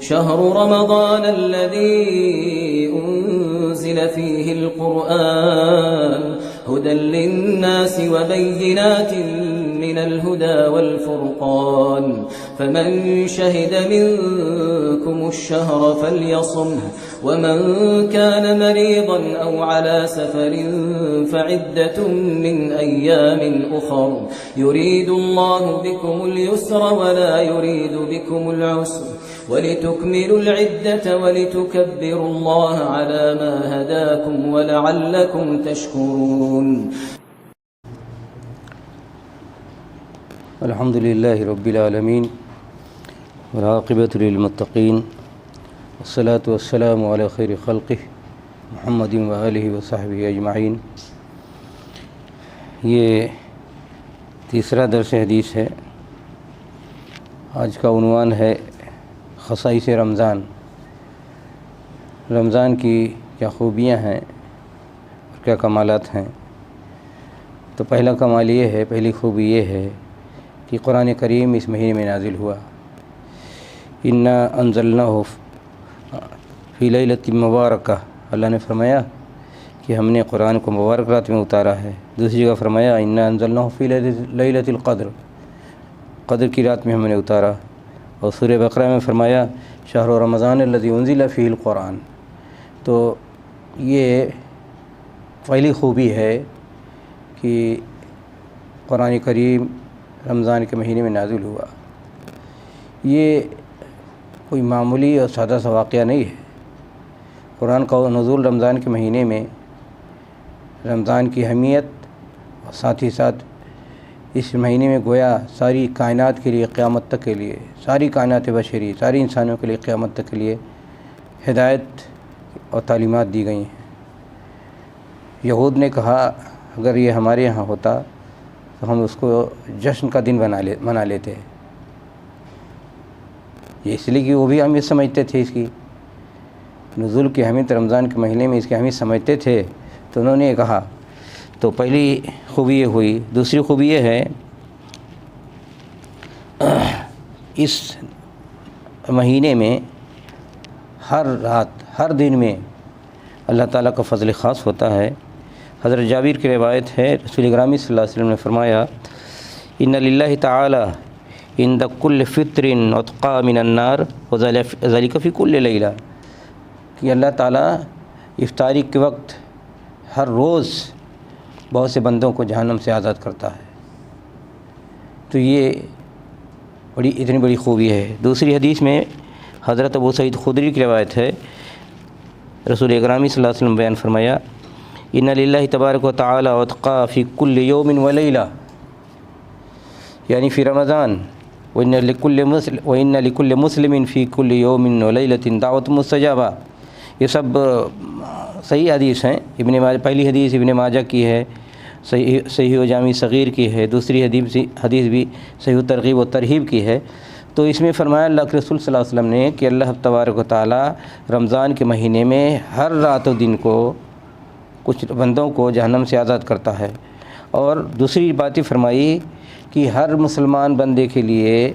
شهر رمضان الذي أنزل فيه القرآن هدى للناس وبينات من الهدى والفرقان فمن شهد منكم الشهر فليصمه ومن كان مريضا أو على سفر فعدة من أيام أخر يريد الله بكم اليسر ولا يريد بكم العسر ولتكملوا العدة ولتكبروا الله على ما هداكم ولعلكم تشكرون. الحمد لله رب العالمين والعاقبة للمتقين والصلاة والسلام على خير خلقه محمد وآلہ وصحبہ اجمعین. یہ تیسرا درس حدیث ہے. آج کا عنوان ہے خصائص رمضان. رمضان کی کیا خوبیاں ہیں اور کیا کمالات ہیں. تو پہلا کمال یہ ہے، پہلی خوبی یہ ہے کہ قرآن کریم اس مہینے میں نازل ہوا. انا انزلناہ فی لیلۃ مبارکہ. اللہ نے فرمایا کہ ہم نے قرآن کو مبارک رات میں اتارا ہے. دوسری جگہ فرمایا انا انزلناہ فی لیلۃ القدر، قدر کی رات میں ہم نے اتارا. اور سورہ بقرہ میں فرمایا شہر رمضان الذی انزل فیہ القرآن. تو یہ پہلی خوبی ہے کہ قرآن کریم رمضان کے مہینے میں نازل ہوا. یہ کوئی معمولی اور سادہ سا واقعہ نہیں ہے. قرآن کا نزول رمضان کے مہینے میں رمضان کی اہمیت اور ساتھ ہی ساتھ اس مہینے میں گویا ساری کائنات کے لیے، قیامت تک کے لیے، ساری کائنات بشری، ساری انسانوں کے لیے قیامت تک کے لیے ہدایت اور تعلیمات دی گئی ہیں. یہود نے کہا اگر یہ ہمارے یہاں ہوتا تو ہم اس کو جشن کا دن منا لیتے. یہ اس لیے کہ وہ بھی اہمیت سمجھتے تھے، اس کی نزول کی اہمیت رمضان کے مہینے میں اس کی اہمیت سمجھتے تھے. تو انہوں نے یہ کہا. تو پہلی خوبی یہ ہوئی. دوسری خوبی یہ ہے اس مہینے میں ہر رات، ہر دن میں اللہ تعالیٰ کا فضل خاص ہوتا ہے. حضرت جابر کی روایت ہے، رسول گرامی صلی اللہ علیہ وسلم نے فرمایا ان للہ تعالی عند کل فطر عتقا من النار وذلک فی کل لیلہ، کہ اللہ تعالیٰ افطاری کے وقت ہر روز بہت سے بندوں کو جہنم سے آزاد کرتا ہے. تو یہ اتنی بڑی خوبی ہے. دوسری حدیث میں حضرت ابو سعید خدری کی روایت ہے، رسول اکرم صلی اللہ علیہ وسلم بیان فرمایا ان للہ تبارک و تعالی عتقا فی کل یوم و لیلہ، یعنی فی رمضان، وَإِنَّ لِكُلِّ مُسْلِمٍ فِي كُلِّ يَوْمٍ وَلَيْلَةٍ دَعْوَةٌ مُسْتَجَابَةٌ. یہ سب صحیح حدیث ہیں. پہلی حدیث ابن ماجہ کی ہے، صحیح و جامع صغیر کی ہے. دوسری حدیث بھی صحیح ترغیب و ترہیب کی ہے. تو اس میں فرمایا اللہ کے رسول صلی اللہ علیہ وسلم نے کہ اللہ تبارک و تعالی رمضان کے مہینے میں ہر رات و دن کو کچھ بندوں کو جہنم سے آزاد کرتا ہے. اور دوسری بات فرمائی کہ ہر مسلمان بندے کے لیے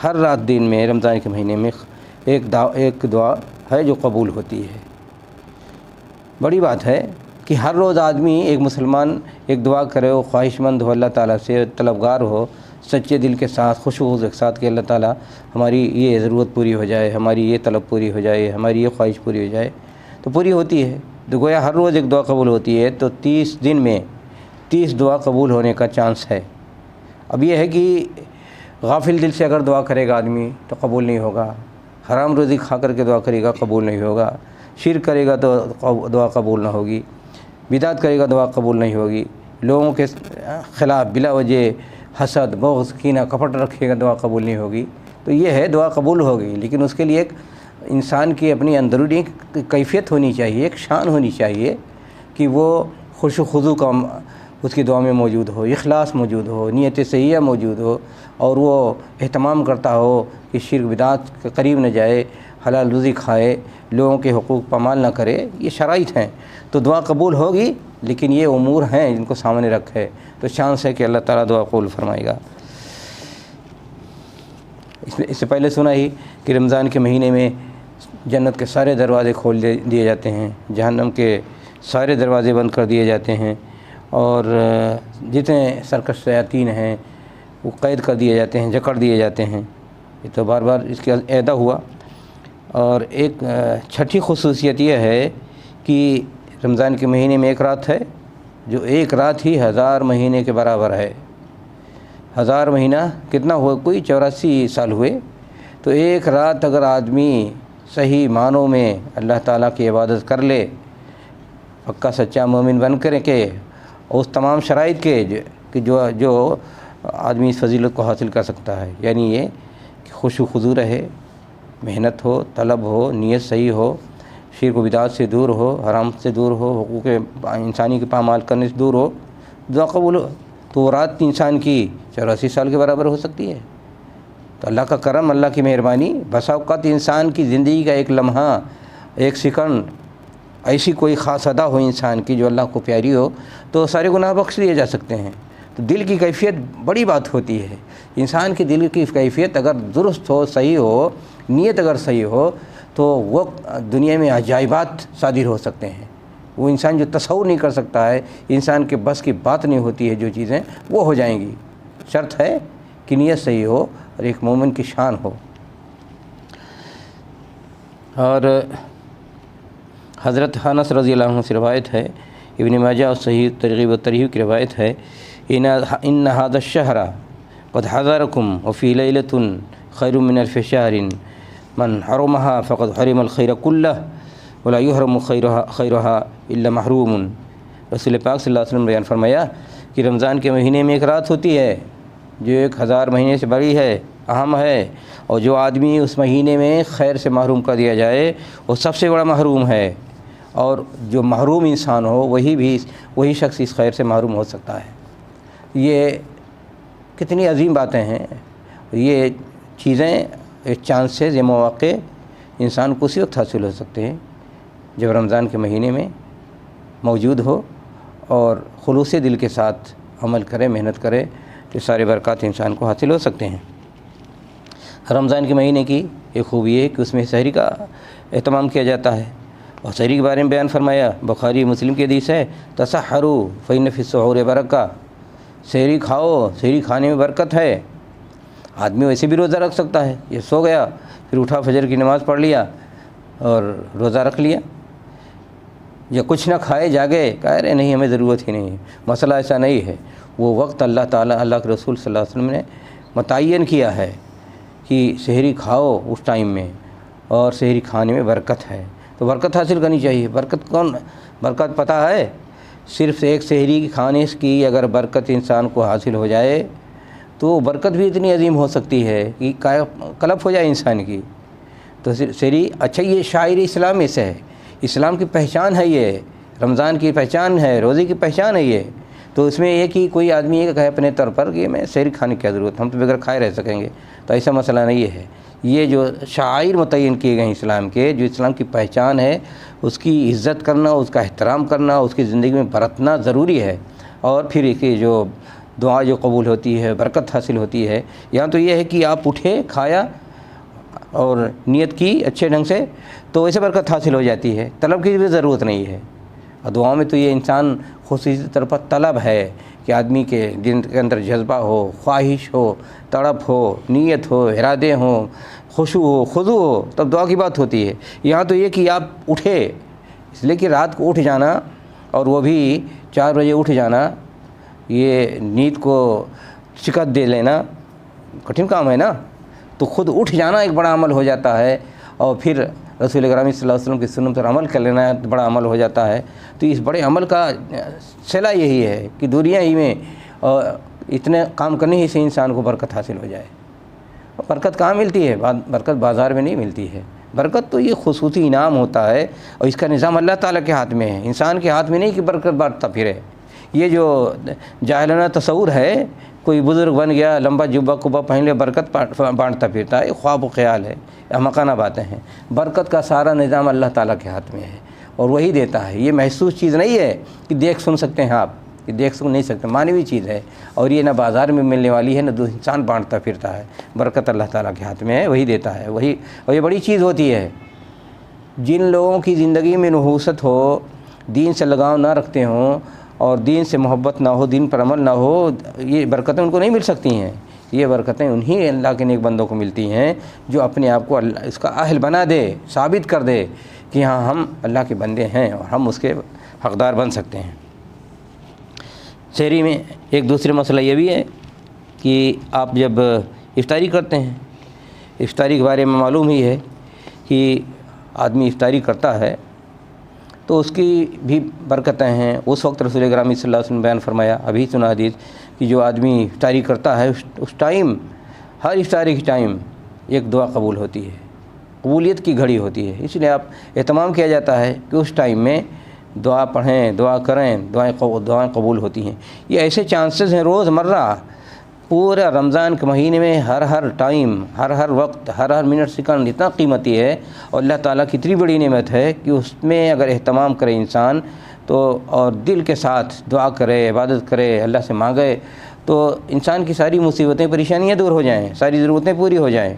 ہر رات دن میں رمضان کے مہینے میں ایک دعا ہے جو قبول ہوتی ہے. بڑی بات ہے کہ ہر روز آدمی، ایک مسلمان ایک دعا کرے، وہ خواہش مند ہو، اللہ تعالیٰ سے طلبگار ہو، سچے دل کے ساتھ، خشوع کے ساتھ کہ اللہ تعالیٰ ہماری یہ ضرورت پوری ہو جائے، ہماری یہ طلب پوری ہو جائے، ہماری یہ خواہش پوری ہو جائے. تو پوری ہوتی ہے. تو گویا ہر روز ایک دعا قبول ہوتی ہے. تو 30 دن میں 30 دعا قبول ہونے کا چانس ہے. اب یہ ہے کہ غافل دل سے اگر دعا کرے گا آدمی تو قبول نہیں ہوگا. حرام روزی کھا کر کے دعا کرے گا قبول نہیں ہوگا. شرک کرے گا تو دعا قبول نہ ہوگی. بدعت کرے گا دعا قبول نہیں ہوگی. لوگوں کے خلاف بلا وجہ حسد، بغض، کینہ، کپٹ رکھے گا دعا قبول نہیں ہوگی. تو یہ ہے دعا قبول ہوگی، لیکن اس کے لیے ایک انسان کی اپنی اندرونی کیفیت ہونی چاہیے، ایک شان ہونی چاہیے کہ وہ خشوع و خضوع کا اس کی دعا میں موجود ہو، اخلاص موجود ہو، نیت صحیحہ موجود ہو، اور وہ اہتمام کرتا ہو کہ شرک بدعت کے قریب نہ جائے، حلال روزی کھائے، لوگوں کے حقوق پامال نہ کرے. یہ شرائط ہیں. تو دعا قبول ہوگی، لیکن یہ امور ہیں جن کو سامنے رکھے تو چانس ہے کہ اللہ تعالیٰ دعا قبول فرمائے گا. اس سے پہلے سنا ہی کہ رمضان کے مہینے میں جنت کے سارے دروازے کھول دیے جاتے ہیں، جہنم کے سارے دروازے بند کر دیے جاتے ہیں، اور جتنے سرکش شیاطین ہیں وہ قید کر دیے جاتے ہیں، جکڑ دیے جاتے ہیں۔ یہ تو بار بار اس کا اعادہ ہوا۔ اور ایک چھٹی خصوصیت یہ ہے کہ رمضان کے مہینے میں ایک رات ہے جو ایک رات ہی 1000 مہینے کے برابر ہے۔ 1000 مہینہ کتنا ہوا؟ کوئی 84 سال ہوئے۔ تو ایک رات اگر آدمی صحیح معنوں میں اللہ تعالیٰ کی عبادت کر لے، پکا سچا مومن بن کر کے، اس تمام شرائط کے کہ جو آدمی اس فضیلت کو حاصل کر سکتا ہے، یعنی یہ کہ خوش و خضوع رہے، محنت ہو، طلب ہو، نیت صحیح ہو، شرک و بدعات سے دور ہو، حرام سے دور ہو، حقوق انسانی کے پامال کرنے سے دور ہو، دعا قبول ہو، تو وہ رات انسان کی 84 سال کے برابر ہو سکتی ہے۔ تو اللہ کا کرم، اللہ کی مہربانی، بسا اوقات انسان کی زندگی کا ایک لمحہ، ایک سیکنڈ ایسی کوئی خاص ادا ہو انسان کی جو اللہ کو پیاری ہو، تو سارے گناہ بخش دیے جا سکتے ہیں۔ تو دل کی کیفیت بڑی بات ہوتی ہے۔ انسان کی دل کی کیفیت اگر درست ہو، صحیح ہو، نیت اگر صحیح ہو، تو وہ دنیا میں عجائبات صادر ہو سکتے ہیں۔ وہ انسان جو تصور نہیں کر سکتا ہے، انسان کے بس کی بات نہیں ہوتی ہے، جو چیزیں وہ ہو جائیں گی۔ شرط ہے کہ نیت صحیح ہو اور ایک مومن کی شان ہو۔ اور حضرت انس رضی اللہ عنہ سے روایت ہے، ابن ماجہ اور صحیح ترغیب و ترہیب کی روایت ہے، ان هذا الشهر قد حضركم وفي ليلة خير من 1000 شهر من حرمها فقد حرم الخير كله ولا يحرم خيرها الا محروم۔ رسول پاک صلی اللہ علیہ وسلم نے بیان فرمایا کہ رمضان کے مہینے میں ایک رات ہوتی ہے جو 1000 مہینے سے بڑی ہے، اہم ہے، اور جو آدمی اس مہینے میں خیر سے محروم کر دیا جائے وہ سب سے بڑا محروم ہے، اور جو محروم انسان ہو وہی شخص اس خیر سے محروم ہو سکتا ہے۔ یہ کتنی عظیم باتیں ہیں، یہ چیزیں، چانسز، یہ مواقع انسان کو اسی وقت حاصل ہو سکتے ہیں جب رمضان کے مہینے میں موجود ہو اور خلوص دل کے ساتھ عمل کرے، محنت کرے، تو سارے برکات انسان کو حاصل ہو سکتے ہیں۔ رمضان کے مہینے کی ایک خوبی ہے کہ اس میں سحری کا اہتمام کیا جاتا ہے، اور سحری کے بارے میں بیان فرمایا، بخاری مسلم کی حدیث ہے، تسحروا فإن فی السحور برکہ، سحری کھاؤ، سحری کھانے میں برکت ہے۔ آدمی ویسے بھی روزہ رکھ سکتا ہے، یہ سو گیا، پھر اٹھا فجر کی نماز پڑھ لیا اور روزہ رکھ لیا، یا کچھ نہ کھائے جاگے، کہہ رہے نہیں ہمیں ضرورت ہی نہیں ہے۔ مسئلہ ایسا نہیں ہے، وہ وقت اللہ تعالیٰ، اللہ کے رسول صلی اللہ علیہ وسلم نے متعین کیا ہے کہ سحری کھاؤ اس ٹائم میں، اور سحری کھانے میں برکت ہے، تو برکت حاصل کرنی چاہیے۔ برکت پتہ ہے، صرف ایک سحری کھانے کی اگر برکت انسان کو حاصل ہو جائے تو برکت بھی اتنی عظیم ہو سکتی ہے کہ کلپ ہو جائے انسان کی۔ تو سحری، اچھا، یہ شاعر اسلام میں سے ہے، اسلام کی پہچان ہے، یہ رمضان کی پہچان ہے، روزے کی پہچان ہے یہ۔ تو اس میں یہ کہ کوئی آدمی یہ کہے اپنے طور پر کہ میں سحری کھانے کی کیا ضرورت، ہم تو بغیر کھائے رہ سکیں گے، تو ایسا مسئلہ نہیں ہے۔ یہ جو شعائر متعین کیے گئے ہیں اسلام کے، جو اسلام کی پہچان ہے، اس کی عزت کرنا، اس کا احترام کرنا، اس کی زندگی میں برتنا ضروری ہے۔ اور پھر کہ جو دعا جو قبول ہوتی ہے، برکت حاصل ہوتی ہے، یہاں تو یہ ہے کہ آپ اٹھے، کھایا اور نیت کی اچھے ڈھنگ سے، تو ویسے برکت حاصل ہو جاتی ہے، طلب کی بھی ضرورت نہیں ہے۔ اور دعاؤں میں تو یہ انسان خصوصی طور پر طلب ہے کہ آدمی کے دل کے اندر جذبہ ہو، خواہش ہو، تڑپ ہو، نیت ہو، ارادے ہوں، خشوع ہو، خضوع ہو، تب دعا کی بات ہوتی ہے۔ یہاں تو یہ کہ آپ اٹھے، اس لیے کہ رات کو اٹھ جانا، اور وہ بھی 4 بجے اٹھ جانا، یہ نیند کو شکست دے لینا کٹھن کام ہے نا، تو خود اٹھ جانا ایک بڑا عمل ہو جاتا ہے، اور پھر رسول اکرم صلی اللہ علیہ وسلم کی سنت پر عمل کر لینا بڑا عمل ہو جاتا ہے۔ تو اس بڑے عمل کا صلہ یہی ہے کہ دنیا ہی میں اتنے کام کرنے ہی سے انسان کو برکت حاصل ہو جائے۔ برکت کہاں ملتی ہے؟ برکت بازار میں نہیں ملتی ہے، برکت تو یہ خصوصی انعام ہوتا ہے، اور اس کا نظام اللہ تعالیٰ کے ہاتھ میں ہے، انسان کے ہاتھ میں نہیں کہ برکت بانٹتا پھرے۔ یہ جو جاہلانہ تصور ہے، کوئی بزرگ بن گیا، لمبا جبہ کبہ پہن لے، برکت بانٹتا پھرتا ہے، یہ خواب و خیال ہے، احمقانہ باتیں ہیں۔ برکت کا سارا نظام اللہ تعالیٰ کے ہاتھ میں ہے، اور وہی دیتا ہے۔ یہ محسوس چیز نہیں ہے کہ دیکھ سن سکتے ہیں آپ، یہ دیکھ نہیں سکتے، معنوی چیز ہے، اور یہ نہ بازار میں ملنے والی ہے، نہ انسان بانٹتا پھرتا ہے، برکت اللہ تعالیٰ کے ہاتھ میں ہے، وہی دیتا ہے، وہی، اور یہ بڑی چیز ہوتی ہے۔ جن لوگوں کی زندگی میں نحوست ہو، دین سے لگاؤ نہ رکھتے ہوں اور دین سے محبت نہ ہو، دین پر عمل نہ ہو، یہ برکتیں ان کو نہیں مل سکتی ہیں۔ یہ برکتیں انہی اللہ کے نیک بندوں کو ملتی ہیں جو اپنے آپ کو اللہ اس کا اہل بنا دے، ثابت کر دے کہ ہاں ہم اللہ کے بندے ہیں اور ہم اس کے حقدار بن سکتے ہیں۔ سحری میں ایک دوسرے مسئلہ یہ بھی ہے کہ آپ جب افطاری کرتے ہیں، افطاری کے بارے میں معلوم ہی ہے کہ آدمی افطاری کرتا ہے تو اس کی بھی برکتیں ہیں۔ اس وقت رسول اکرم صلی اللہ علیہ وسلم نے بیان فرمایا، ابھی سنا حدیث، کہ جو آدمی افطاری کرتا ہے اس ٹائم، ہر افطاری کے ٹائم ایک دعا قبول ہوتی ہے، قبولیت کی گھڑی ہوتی ہے۔ اس لیے آپ اہتمام کیا جاتا ہے کہ اس ٹائم میں دعا پڑھیں، دعا کریں، دعائیں قبول ہوتی ہیں۔ یہ ایسے چانسز ہیں روز مرہ، پورا رمضان کے مہینے میں ہر ٹائم، ہر وقت، ہر منٹ سیکنڈ اتنا قیمتی ہے، اور اللہ تعالیٰ کی اتنی بڑی نعمت ہے کہ اس میں اگر اہتمام کرے انسان تو، اور دل کے ساتھ دعا کرے، عبادت کرے، اللہ سے مانگے، تو انسان کی ساری مصیبتیں، پریشانیاں دور ہو جائیں، ساری ضرورتیں پوری ہو جائیں۔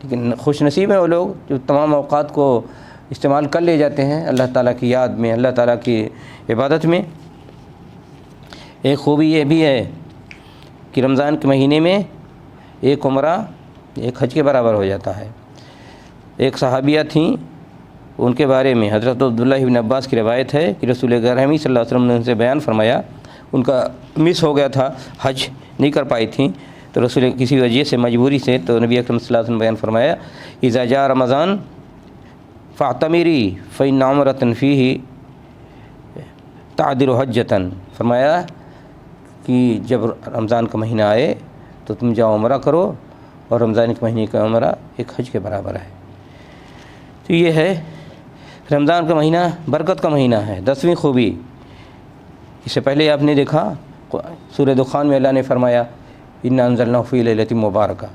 لیکن خوش نصیب ہیں وہ لوگ جو تمام اوقات کو استعمال کر لے جاتے ہیں اللہ تعالیٰ کی یاد میں، اللہ تعالیٰ کی عبادت میں۔ ایک خوبی یہ بھی ہے کہ رمضان کے مہینے میں ایک عمرہ ایک حج کے برابر ہو جاتا ہے۔ ایک صحابیہ تھیں، ان کے بارے میں حضرت عبداللہ بن عباس کی روایت ہے کہ رسول اکرم صلی اللہ علیہ وسلم نے ان سے بیان فرمایا، ان کا مس ہو گیا تھا، حج نہیں کر پائی تھیں، تو رسول کسی وجہ سے، مجبوری سے، تو نبی اکرم صلی اللہ علیہ وسلم نے بیان فرمایا، اذا جاء رمضان فاعتمری فإن عمرة فیہ تعدل حجۃ، فرمایا کہ جب رمضان کا مہینہ آئے تو تم جاؤ عمرہ کرو، اور رمضان کے مہینے کا عمرہ ایک حج کے برابر ہے۔ تو یہ ہے رمضان کا مہینہ، برکت کا مہینہ ہے۔ 10ویں خوبی، اس سے پہلے آپ نے دیکھا سورہ دخان میں اللہ نے فرمایا، انا انزلناہ فی لیلۃ مبارکہ،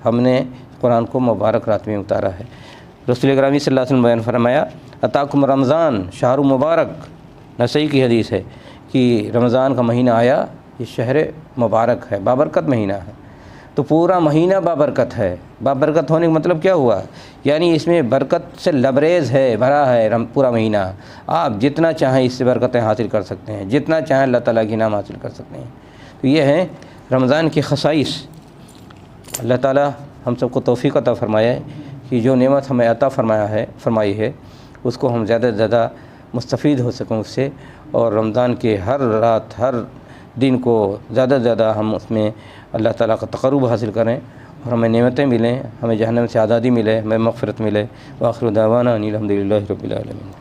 ہم نے قرآن کو مبارک رات میں اتارا ہے۔ رسول اکرم صلی اللہ علیہ وسلم بیان فرمایا، اتاکم رمضان شہر مبارک، نسائی کی حدیث ہے کہ رمضان کا مہینہ آیا، یہ شہر مبارک ہے، بابرکت مہینہ ہے۔ تو پورا مہینہ بابرکت ہے۔ بابرکت ہونے کا مطلب کیا ہوا؟ یعنی اس میں برکت سے لبریز ہے، بھرا ہے پورا مہینہ۔ آپ جتنا چاہیں اس سے برکتیں حاصل کر سکتے ہیں، جتنا چاہیں اللہ تعالیٰ کی انعام حاصل کر سکتے ہیں۔ تو یہ ہے رمضان کی خصائص۔ اللہ تعالیٰ ہم سب کو توفیق عطا فرمائے کہ جو نعمت ہمیں عطا فرمائی ہے اس کو ہم زیادہ سے زیادہ مستفید ہو سکیں اس سے، اور رمضان کے ہر رات، ہر دن کو زیادہ سے زیادہ ہم اس میں اللہ تعالیٰ کا تقرب حاصل کریں، اور ہمیں نعمتیں ملیں، ہمیں جہنم سے آزادی ملے، ہمیں مغفرت ملے۔ وآخر دعوانا ان الحمد للہ رب العالمین۔